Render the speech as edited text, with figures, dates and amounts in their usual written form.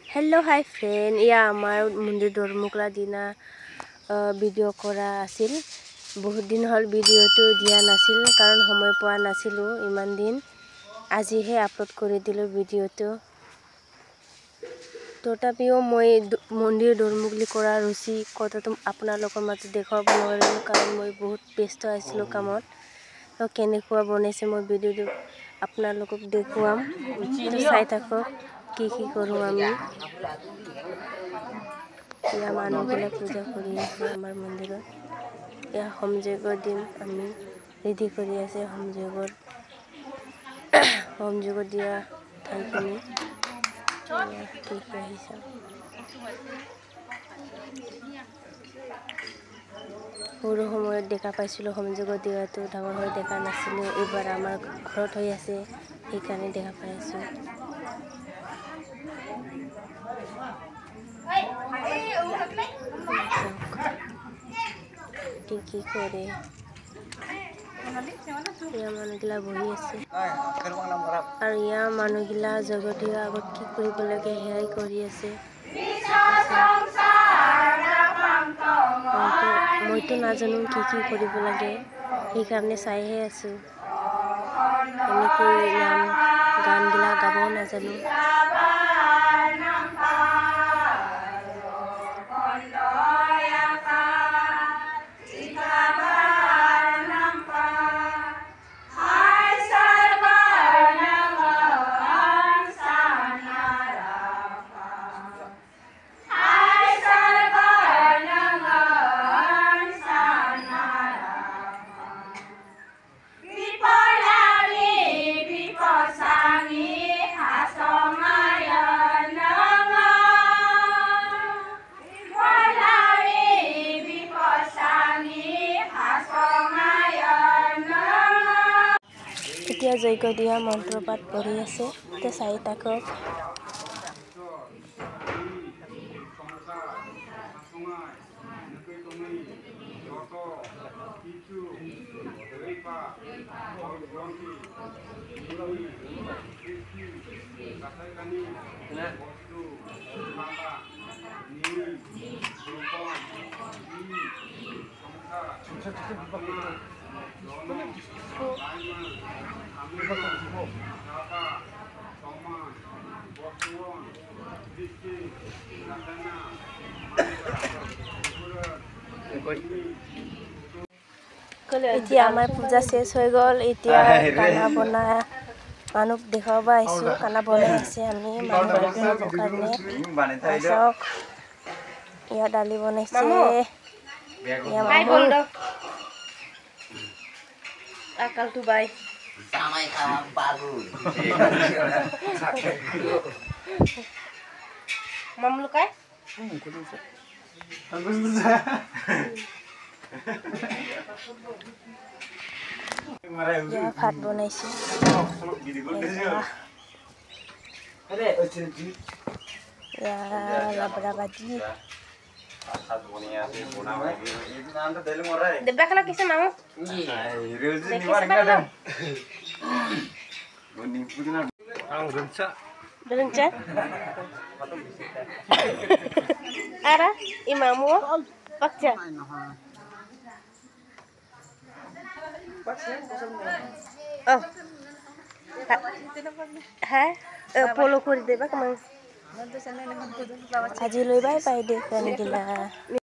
Hello hi friend या आमार मंदिर दरमुखला दिना भिडिओ करा आसिल बहुत दिन हल भिडिओ तो दिया नासिल कारण समय पा नासिलो इमान दिन আজি हे अपलोड कर दिलो भिडिओ तो तथापिओ मैं मंदिर दरमुखली करा रुचि कथा तो आपनालोকৰ মাজত দেখাব নোৱাৰিলো कारण मैं बहुत व्यस्त आছিলো कामत तो केनेकुवा बनाइছে मैं भिडिओ आपनालोকক দেখুৱাম तो চাই থাকক কি কৰো আমি या मानुगला पूजा करि আছে আমাৰ মন্দিৰত या হোমযজ্ঞৰ দিন আমি ৰেডি কৰি আছে হোমযজ্ঞ দিয়া ঠাইখিনি ঠিক আহিছে সৰু সময়ত দেখা পাইছিলো হোমযজ্ঞ দিয়াটো ডাঙৰ হৈ দেখা নাছিলো এবাৰ আমাৰ ঘৰত হৈ আছে সেইকাৰণে দেখা পাইছো কি কৰে ইয়া মানুগিলা বহি আছে আৰ ইয়া মানুগিলা জগতীয় আগত কি কৰিব লাগে হেয়াই কৰি আছে মইতো নাজানো কি কৰিব লাগে সেইকাৰণে চাইহে আছো এনেকৈ নাম গানগিলা গাব নাজানো যজ্ঞ দিয়া মন্ত্ৰপাঠ পঢ়ি আছে তে চাই থাকক এতিয়া আমাৰ পূজা শেষ হৈ গল এতিয়া খানা বনা মানুহ দেখাব আহিছো খানা বনাই আছে আমি মানুহৰ কাৰণে ইয়া দালি বনাইছে ইয়া মানুহ আকাল টু বাই samai kawan baru mamlu kai ya ভাত বনাইছে ya labra badi Debak kalau kisah mau? Berenca? Ara, imamu, pakca. Oh, hah? Polo kuri debak kemang? Aji loy bye bye deh kan gila.